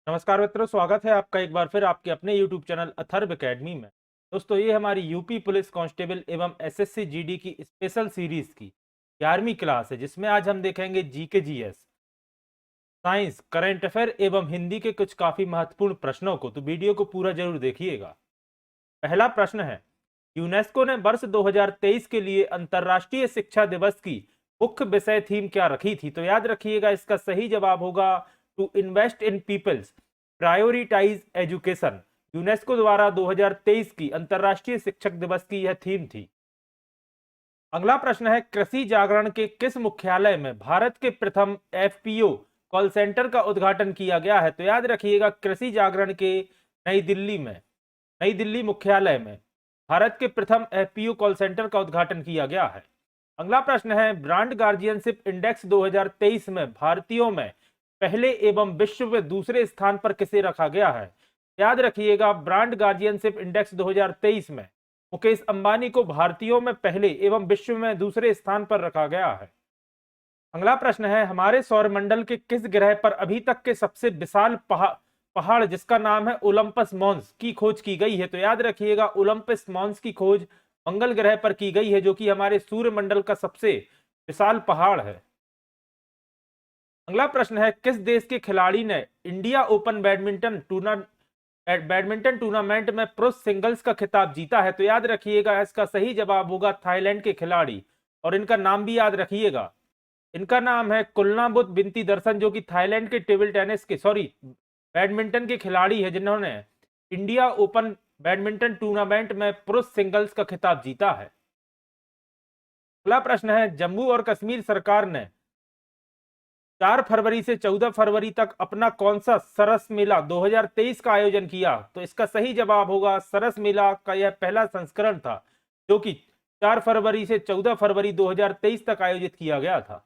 नमस्कार मित्रों, स्वागत है आपका एक बार फिर आपके अपने YouTube चैनल अथर्व एकेडमी में। दोस्तों, ये हमारी यूपी पुलिस कांस्टेबल एवं एसएससी जीडी की स्पेशल सीरीज की 11वीं क्लास है, जिसमें आज हम देखेंगे GK GS, science, current affair एवं हिंदी के कुछ काफी महत्वपूर्ण प्रश्नों को। तो वीडियो को पूरा जरूर देखिएगा। पहला प्रश्न है, यूनेस्को ने वर्ष 2023 के लिए अंतर्राष्ट्रीय शिक्षा दिवस की मुख्य विषय थीम क्या रखी थी? तो याद रखिएगा, इसका सही जवाब होगा to invest in peoples, prioritize education. UNESCO द्वारा 2023 की अंतर्राष्ट्रीय शिक्षक दिवस की यह थीम थी। अगला प्रश्न है, कृषि जागरण के किस मुख्यालय में भारत के प्रथम एफपीओ कॉल सेंटर का उद्घाटन किया गया है? तो याद रखिएगा, कृषि जागरण के नई दिल्ली मुख्यालय में भारत के प्रथम एफपीओ कॉल सेंटर का उद्घाटन किया गया है। अगला प्रश्न है, ब्रांड गार्जियनशिप इंडेक्स 2023 में भारतीयों में पहले एवं विश्व में दूसरे स्थान पर किसे रखा गया है? याद रखिएगा, ब्रांड गार्जियनशिप इंडेक्स 2023 में मुकेश अंबानी को भारतीयों में पहले एवं विश्व में दूसरे स्थान पर रखा गया है। अगला प्रश्न है, हमारे सौरमंडल के किस ग्रह पर अभी तक के सबसे विशाल पहाड़ जिसका नाम है ओलंपस मॉन्स की खोज की गई है? तो याद रखिएगा, ओलंपस मॉन्स की खोज मंगल ग्रह पर की गई है, जो कि हमारे सूर्यमंडल का सबसे विशाल पहाड़ है। अगला प्रश्न है, किस देश के खिलाड़ी ने इंडिया ओपन बैडमिंटन टूर्नामेंट में पुरुष सिंगल्स का खिताब जीता है? तो याद रखिएगा, इसका सही जवाब होगा थाईलैंड के खिलाड़ी, और इनका नाम भी याद रखिएगा। इनका नाम है कुलनाबुत बिनती दर्शन, जो कि थाईलैंड के टेबल टेनिस के बैडमिंटन के खिलाड़ी है, जिन्होंने इंडिया ओपन बैडमिंटन टूर्नामेंट में पुरुष सिंगल्स का खिताब जीता है। अगला प्रश्न है, जम्मू और कश्मीर सरकार ने 4 फरवरी से 14 फरवरी तक अपना कौन सा सरस मेला 2023 का आयोजन किया? तो इसका सही जवाब होगा, सरस मेला का यह पहला संस्करण था, जो कि 4 फरवरी से 14 फरवरी 2023 तक आयोजित किया गया था।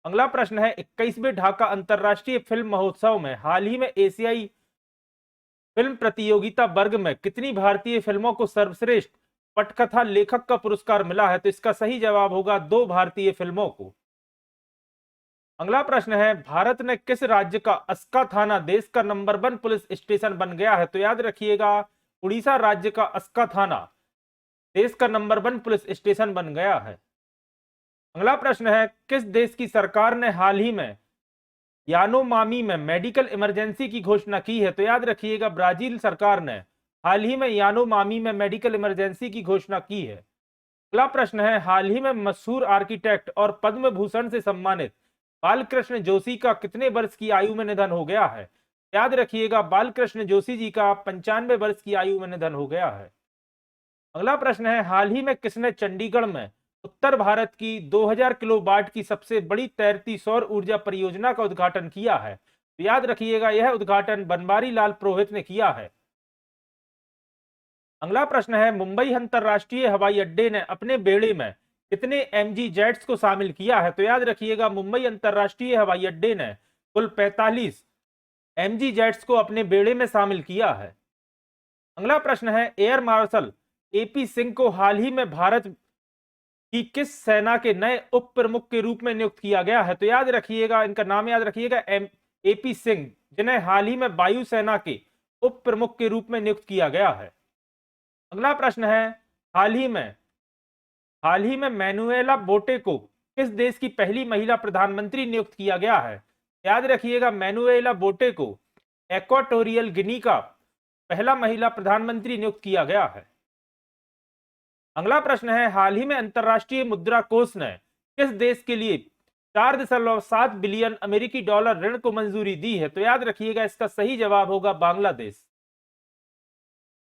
अगला प्रश्न है, 21वें ढाका अंतरराष्ट्रीय फिल्म महोत्सव में हाल ही में एशियाई फिल्म प्रतियोगिता वर्ग में कितनी भारतीय फिल्मों को सर्वश्रेष्ठ पटकथा लेखक का पुरस्कार मिला है? तो इसका सही जवाब होगा 2 भारतीय फिल्मों को। अगला प्रश्न है, भारत ने किस राज्य का अस्का थाना देश का नंबर 1 पुलिस स्टेशन बन गया है? तो याद रखिएगा, उड़ीसा राज्य का अस्का थाना देश का नंबर 1 पुलिस स्टेशन बन गया है। अगला प्रश्न है, किस देश की सरकार ने हाल ही में यानोमामी में मेडिकल इमरजेंसी की घोषणा की है? तो याद रखिएगा, ब्राजील सरकार ने हाल ही में यानोमामी में मेडिकल इमरजेंसी की घोषणा की है। अगला प्रश्न है, हाल ही में मशहूर आर्किटेक्ट और पद्म भूषण से सम्मानित बालकृष्ण जोशी का कितने वर्ष की आयु में निधन हो गया है? याद रखिएगा, बालकृष्ण जोशी जी का 95 वर्ष की आयु में निधन हो गया है। अगला प्रश्न है, हाल ही में किसने चंडीगढ़ में उत्तर भारत की 2000 किलोवाट की सबसे बड़ी तैरती सौर ऊर्जा परियोजना का उद्घाटन किया है? तो याद रखिएगा, यह उद्घाटन बनवारी लाल पुरोहित ने किया है। अगला प्रश्न है, मुंबई अंतरराष्ट्रीय हवाई अड्डे ने अपने बेड़े में कितने एमजी जेट्स को शामिल किया है? तो याद रखिएगा, मुंबई अंतरराष्ट्रीय हवाई अड्डे ने कुल 45 एमजी जेट्स को अपने बेड़े में शामिल किया है। अगला प्रश्न है, एयर मार्शल एपी सिंह को हाल ही में भारत की किस सेना के नए उप प्रमुख के रूप में नियुक्त किया गया है? तो याद रखिएगा, इनका नाम याद रखिएगा, एपी सिंह, जिन्हें हाल ही में वायुसेना के उप प्रमुख के रूप में नियुक्त किया गया है। अगला प्रश्न है, हाल ही में मैनुएला बोटे को किस देश की पहली महिला प्रधानमंत्री नियुक्त किया गया है? याद रखिएगा, मैनुएला बोटे को इक्वाटोरियल गिनी का पहला महिला प्रधानमंत्री नियुक्त किया गया है। अगला प्रश्न है, हाल ही में अंतरराष्ट्रीय मुद्रा कोष ने किस देश के लिए 4.7 बिलियन अमेरिकी डॉलर ऋण को मंजूरी दी है? तो याद रखिएगा, इसका सही जवाब होगा बांग्लादेश।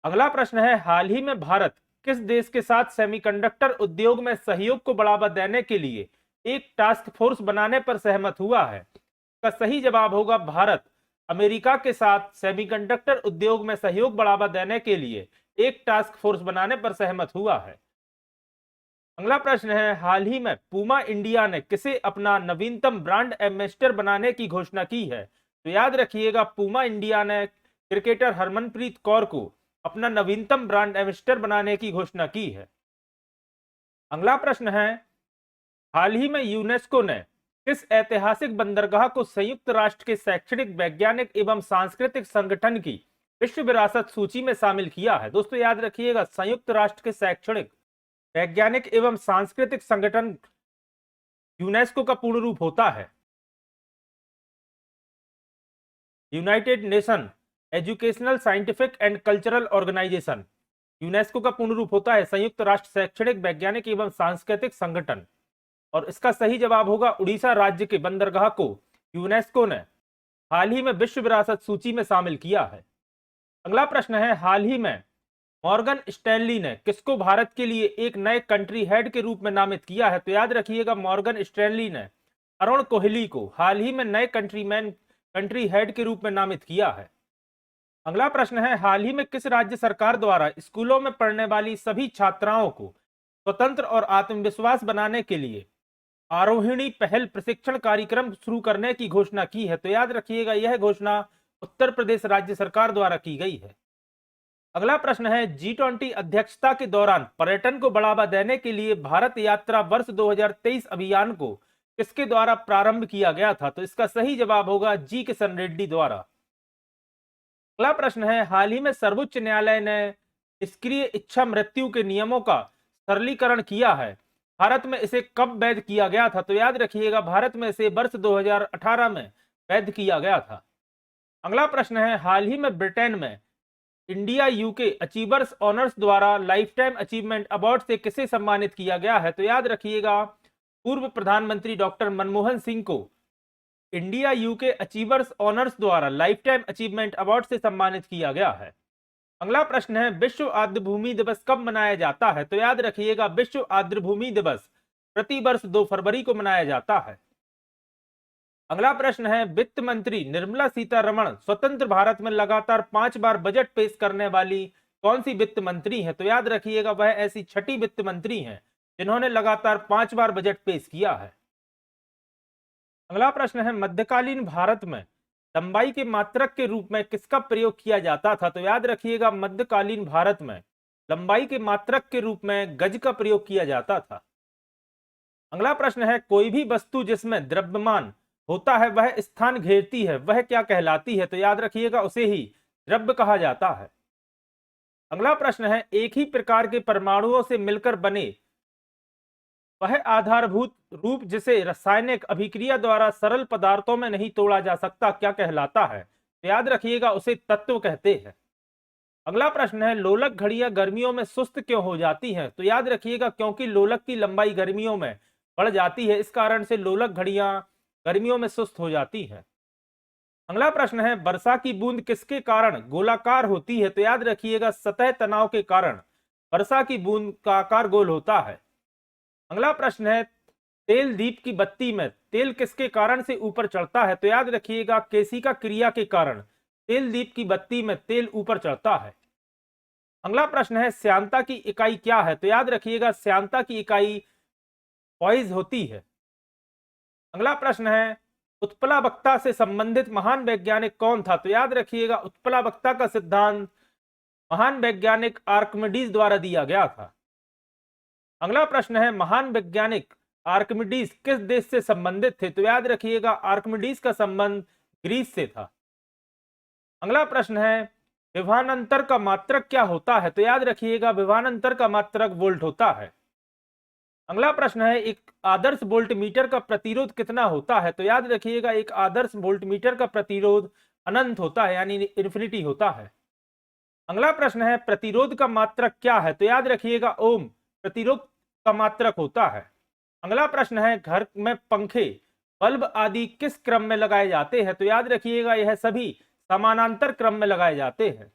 अगला प्रश्न है, हाल ही में भारत किस देश के साथ सेमीकंडक्टर उद्योग में सहयोग को बढ़ावा देने के लिए एक टास्क फोर्स बनाने पर सहमत हुआ है? इसका सही जवाब होगा, भारत अमेरिका के साथ सेमीकंडक्टर उद्योग में सहयोग बढ़ावा देने के लिए एक टास्क फोर्स बनाने पर सहमत हुआ है। अगला प्रश्न है, हाल ही में पूमा इंडिया ने किसे अपना नवीनतम ब्रांड एम्बेसडर बनाने की घोषणा की है? तो याद रखिएगा, पूमा इंडिया ने क्रिकेटर हरमनप्रीत कौर को अपना नवीनतम ब्रांड एम्बेसडर बनाने की घोषणा की है। अगला प्रश्न है, हाल ही में यूनेस्को ने किस ऐतिहासिक बंदरगाह को संयुक्त राष्ट्र के शैक्षणिक, वैज्ञानिक एवं सांस्कृतिक संगठन की विश्व विरासत सूची में शामिल किया है? दोस्तों याद रखिएगा, संयुक्त राष्ट्र के शैक्षणिक, वैज्ञानिक एवं सांस्कृतिक संगठन यूनेस्को का पूर्ण रूप होता है united nation educational, scientific and cultural organisation. UNESCO का पूर्ण रूप होता है संयुक्त राष्ट्र शैक्षणिक, वैज्ञानिक एवं सांस्कृतिक संगठन। और इसका सही जवाब होगा उड़ीसा राज्य के बंदरगाह को यूनेस्को ने हाल ही में विश्व विरासत सूची में शामिल किया है। अगला प्रश्न है, हाल ही में मॉर्गन स्टैनली ने किसको भारत के लिए एक नए कंट्री हेड के रूप में नामित किया है? तो याद रखिएगा, मॉर्गन स्टैनली ने अरुण कोहली को हाल ही में नए कंट्री हेड के रूप में नामित किया है। अगला प्रश्न है, हाल ही में किस राज्य सरकार द्वारा स्कूलों में पढ़ने वाली सभी छात्राओं को स्वतंत्र और आत्मविश्वास बनाने के लिए आरोहिणी पहल प्रशिक्षण कार्यक्रम शुरू करने की घोषणा की है? तो याद रखिएगा, यह घोषणा उत्तर प्रदेश राज्य सरकार द्वारा की गई है। अगला प्रश्न है, G20 अध्यक्षता के दौरान पर्यटन को बढ़ावा देने के लिए भारत यात्रा वर्ष 2023 अभियान को किसके द्वारा प्रारंभ किया गया था? तो इसका सही जवाब होगा जी किशन रेड्डी द्वारा। अगला प्रश्न है, हाल ही में सर्वोच्च न्यायालय ने निष्क्रिय इच्छा मृत्यु के नियमों का सरलीकरण किया है, भारत में इसे कब वैध किया गया था? तो याद रखिएगा, भारत में इसे वर्ष 2018 में वैध किया गया था। अगला प्रश्न है, हाल ही में ब्रिटेन में इंडिया यूके अचीवर्स ऑनर्स द्वारा लाइफ टाइम अचीवमेंट अवार्ड से किसे सम्मानित किया गया है? तो याद रखिएगा, पूर्व प्रधानमंत्री डॉक्टर मनमोहन सिंह को इंडिया यूके अचीवर्स ऑनर्स द्वारा लाइफ टाइम अचीवमेंट अवार्ड से सम्मानित किया गया है। अगला प्रश्न है, विश्व आर्द्र भूमि दिवस कब मनाया जाता है? तो याद रखिएगा, विश्व आर्द्र भूमि दिवस प्रति वर्ष 2 फरवरी को मनाया जाता है। अगला प्रश्न है, वित्त मंत्री निर्मला सीतारमण स्वतंत्र भारत में लगातार 5 बार बजट पेश करने वाली कौन सी वित्त मंत्री है? तो याद रखिएगा, वह ऐसी छठी वित्त मंत्री हैं जिन्होंने लगातार 5 बार बजट पेश किया है। अगला प्रश्न है, मध्यकालीन भारत में लंबाई के मात्रक के रूप में किसका प्रयोग किया जाता था? तो याद रखिएगा, मध्यकालीन भारत में लंबाई के मात्रक के रूप में गज का प्रयोग किया जाता था। अगला प्रश्न है, कोई भी वस्तु जिसमें द्रव्यमान होता है वह स्थान घेरती है, वह क्या कहलाती है? तो याद रखिएगा, उसे ही द्रव्य कहा जाता है। अगला प्रश्न है, एक ही प्रकार के परमाणुओं से मिलकर बने वह आधारभूत रूप जिसे रासायनिक अभिक्रिया द्वारा सरल पदार्थों में नहीं तोड़ा जा सकता क्या कहलाता है? तो याद रखिएगा, उसे तत्व कहते हैं। अगला प्रश्न है, लोलक घड़ियां गर्मियों में सुस्त क्यों हो जाती हैं? तो याद रखिएगा, क्योंकि लोलक की लंबाई गर्मियों में बढ़ जाती है, इस कारण से लोलक घड़ियां गर्मियों में सुस्त हो जाती हैं। अगला प्रश्न है, वर्षा की बूंद किसके कारण गोलाकार होती है? तो याद रखिएगा, सतह तनाव के कारण वर्षा की बूंद का आकार गोल होता है। अगला प्रश्न है, तेल दीप की बत्ती में तेल किसके कारण से ऊपर चढ़ता है? तो याद रखिएगा, केशिका क्रिया के कारण तेल दीप की बत्ती में तेल ऊपर चढ़ता है। अगला प्रश्न है, श्यानता की इकाई क्या है? तो याद रखिएगा, श्यानता की इकाई पॉइज होती है। अगला प्रश्न है, उत्पलावक्ता से संबंधित महान वैज्ञानिक कौन था? तो याद रखिएगा, उत्पलावक्ता का सिद्धांत महान वैज्ञानिक आर्किमिडीज द्वारा दिया गया था। अगला प्रश्न है, महान वैज्ञानिक आर्किमिडीज किस देश से संबंधित थे? तो याद रखिएगा, आर्किमिडीज का संबंध ग्रीस से था। अगला प्रश्न है, विभवांतर का मात्रक क्या होता है? तो याद रखिएगा, विभवांतर का मात्रक वोल्ट होता है। अगला प्रश्न है, एक आदर्श वोल्ट मीटर का प्रतिरोध कितना होता है? तो याद रखिएगा, एक आदर्श वोल्ट मीटर का प्रतिरोध अनंत होता है, यानी इन्फिनिटी होता है। अगला प्रश्न है, प्रतिरोध का मात्रक क्या है? तो याद रखिएगा, ओम प्रतिरोध का मात्रक होता है। अगला प्रश्न है, घर में पंखे, बल्ब आदि किस क्रम में लगाए जाते हैं? तो याद रखिएगा, यह सभी समानांतर क्रम में लगाए जाते हैं।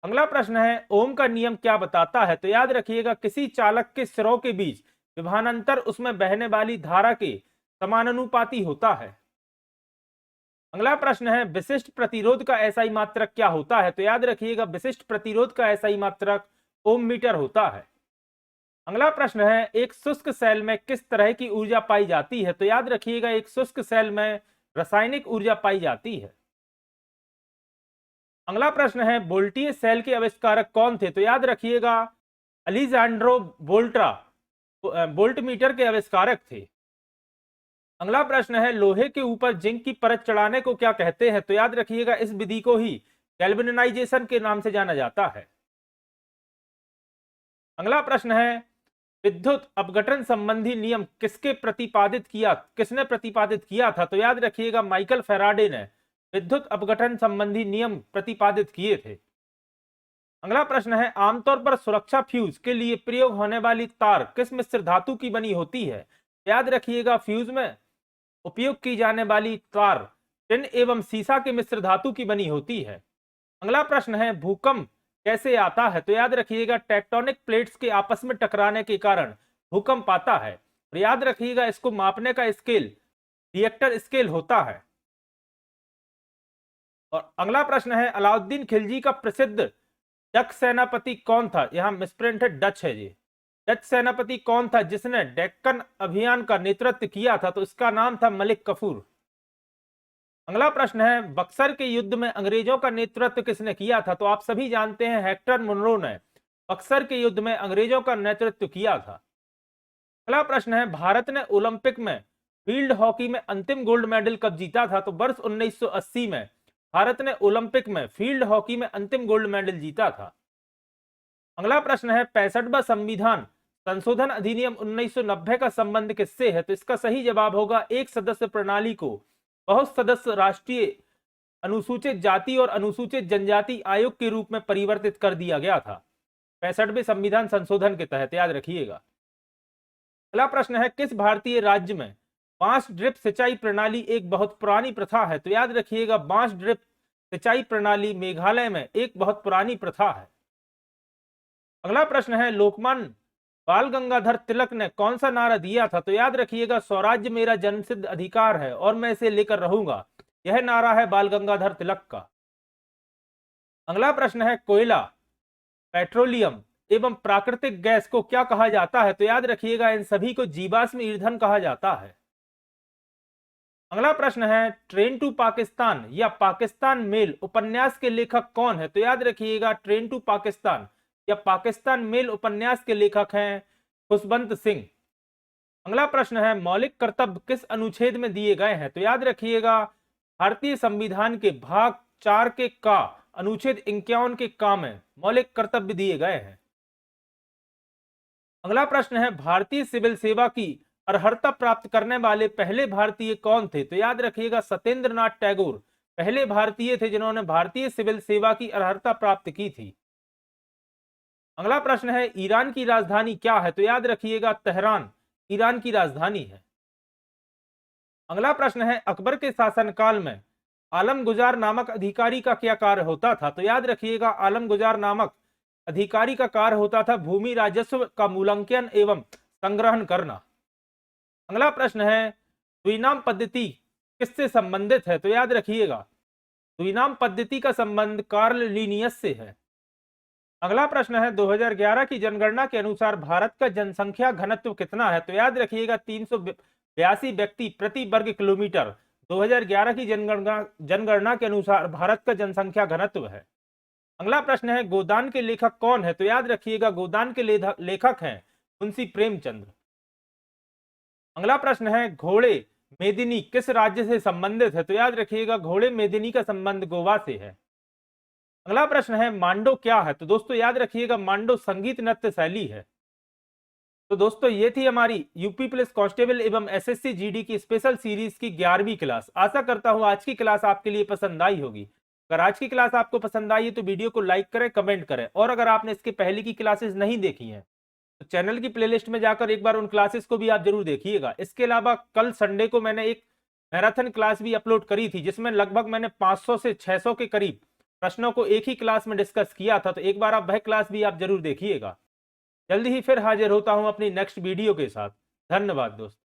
अगला प्रश्न है, ओम का नियम क्या बताता है? तो याद रखिएगा, किसी चालक के सिरों के बीच विभवांतर उसमें बहने वाली धारा के समानुपाती होता है। अगला प्रश्न है, विशिष्ट प्रतिरोध का एसआई मात्रक क्या होता है? तो याद रखिएगा, विशिष्ट प्रतिरोध का एसआई मात्रक ओम मीटर होता है। अगला प्रश्न है, एक शुष्क सेल में किस तरह की ऊर्जा पाई जाती है? तो याद रखिएगा, एक शुष्क सेल में रासायनिक ऊर्जा पाई जाती है। अगला प्रश्न है, वोल्टीय सेल के आविष्कारक कौन थे? तो याद रखिएगा, अलेजांड्रो वोल्ट्रा वोल्टमीटर के आविष्कारक थे। अगला प्रश्न है लोहे के ऊपर जिंक की परत चढ़ाने को क्या कहते हैं? तो याद रखिएगा इस विधि को ही गैल्वेनाइजेशन के नाम से जाना जाता है। अगला प्रश्न है विद्युत अपघटन संबंधी नियम किसने प्रतिपादित किया था? तो याद रखिएगा माइकल फैराडे ने विद्युत अपघटन संबंधी नियम प्रतिपादित किए थे। अगला प्रश्न है आमतौर पर सुरक्षा फ्यूज के लिए प्रयोग होने वाली तार किस मिश्र धातु की बनी होती है? याद रखिएगा फ्यूज में उपयोग की जाने वाली तार टिन एवं सीसा के मिश्र धातु की बनी होती है। अगला प्रश्न है भूकंप कैसे आता है? तो याद रखिएगा टेक्टोनिक प्लेट्स के आपस में टकराने के कारण भूकंप आता है। और याद रखिएगा इसको मापने का स्केल रिएक्टर स्केल होता है। और अगला प्रश्न है अलाउद्दीन खिलजी का प्रसिद्ध डच सेनापति कौन था? यहां मिसप्रिंट है, डच है जी। डच सेनापति कौन था जिसने डेक्कन अभियान का नेतृत्व किया था? तो इसका नाम था मलिक कफूर। अगला प्रश्न है बक्सर के युद्ध में अंग्रेजों का नेतृत्व किसने किया था? तो आप सभी जानते हैं हेक्टर मुनरो ने बक्सर के युद्ध में अंग्रेजों का नेतृत्व किया था। अगला प्रश्न है भारत ने ओलंपिक में फील्ड हॉकी में अंतिम गोल्ड मेडल कब जीता था? तो वर्ष 1980 में भारत ने ओलंपिक में फील्ड हॉकी में अंतिम गोल्ड मेडल जीता था। अगला प्रश्न है 65वां संविधान संशोधन अधिनियम 1990 का संबंध किससे है? तो इसका सही जवाब होगा एक सदस्य प्रणाली को बहुत सदस्य राष्ट्रीय अनुसूचित जाति और अनुसूचित जनजाति आयोग के रूप में परिवर्तित कर दिया गया था 65वें संविधान संशोधन के तहत, याद रखिएगा। अगला प्रश्न है किस भारतीय राज्य में बांस ड्रिप सिंचाई प्रणाली एक बहुत पुरानी प्रथा है? तो याद रखिएगा बांस ड्रिप सिंचाई प्रणाली मेघालय में एक बहुत पुरानी प्रथा है। अगला प्रश्न है लोकमान्य बाल गंगाधर तिलक ने कौन सा नारा दिया था? तो याद रखिएगा स्वराज्य मेरा जन्मसिद्ध अधिकार है और मैं इसे लेकर रहूंगा, यह नारा है बाल गंगाधर तिलक का। अगला प्रश्न है कोयला, पेट्रोलियम एवं प्राकृतिक गैस को क्या कहा जाता है? तो याद रखिएगा इन सभी को जीवाश्म ईंधन कहा जाता है। अगला प्रश्न है ट्रेन टू पाकिस्तान या पाकिस्तान मेल उपन्यास के लेखक कौन है? तो याद रखिएगा ट्रेन टू पाकिस्तान या पाकिस्तान मेल उपन्यास के लेखक हैं खुशवंत सिंह। अगला प्रश्न है मौलिक कर्तव्य किस अनुच्छेद में दिए गए हैं? तो याद रखिएगा भारतीय संविधान के भाग 4 के का अनुच्छेद 51 के का में मौलिक कर्तव्य दिए गए हैं। अगला प्रश्न है भारतीय सिविल सेवा की अर्हता प्राप्त करने वाले पहले भारतीय कौन थे? तो याद रखिएगा सत्येंद्र नाथ टैगोर पहले भारतीय थे जिन्होंने भारतीय सिविल सेवा की अर्हता प्राप्त की थी। अगला प्रश्न है ईरान की राजधानी क्या है? तो याद रखिएगा तेहरान ईरान की राजधानी है। अगला प्रश्न है अकबर के शासनकाल में आलमगुजार नामक अधिकारी का क्या कार्य होता था? तो याद रखिएगा आलमगुजार नामक अधिकारी का कार्य होता था भूमि राजस्व का मूल्यांकन एवं संग्रहण करना। अगला प्रश्न है द्विनाम पद्धति किससे संबंधित है? तो याद रखिएगा द्विनाम पद्धति का संबंध कार्ल लीनियस से है। अगला प्रश्न है 2011 की जनगणना के अनुसार भारत का जनसंख्या घनत्व कितना है? तो याद रखिएगा 382 व्यक्ति प्रति वर्ग किलोमीटर 2011 की जनगणना के अनुसार भारत का जनसंख्या घनत्व है। अगला प्रश्न है गोदान के लेखक कौन है? तो याद रखिएगा गोदान के लेखक हैं मुंशी प्रेमचंद्र। अगला प्रश्न है घोड़े मेदिनी किस राज्य से संबंधित है? तो याद रखिएगा घोड़े मेदिनी का संबंध गोवा से है। अगला प्रश्न है मांडो क्या है? तो दोस्तों याद रखिएगा मांडो संगीत नृत्य शैली है। तो दोस्तों ये थी हमारी यूपी पुलिस कांस्टेबल एवं एसएससी जीडी की स्पेशल सीरीज की 11वीं क्लास। आशा करता हूं आज की क्लास आपके लिए पसंद आई होगी। अगर आज की क्लास आपको पसंद आई है तो वीडियो को लाइक करें, कमेंट करें, और अगर आपने इसके पहले की क्लासेस नहीं देखी हैं तो चैनल की प्लेलिस्ट में जाकर एक बार उन क्लासेस को भी आप जरूर देखिएगा। इसके अलावा कल संडे को मैंने एक मैराथन क्लास भी अपलोड करी थी जिसमें लगभग मैंने 500 से 600 के करीब प्रश्नों को एक ही क्लास में डिस्कस किया था, तो एक बार आप वह क्लास भी आप जरूर देखिएगा। जल्दी ही फिर हाजिर होता हूं अपनी नेक्स्ट वीडियो के साथ। धन्यवाद दोस्तों।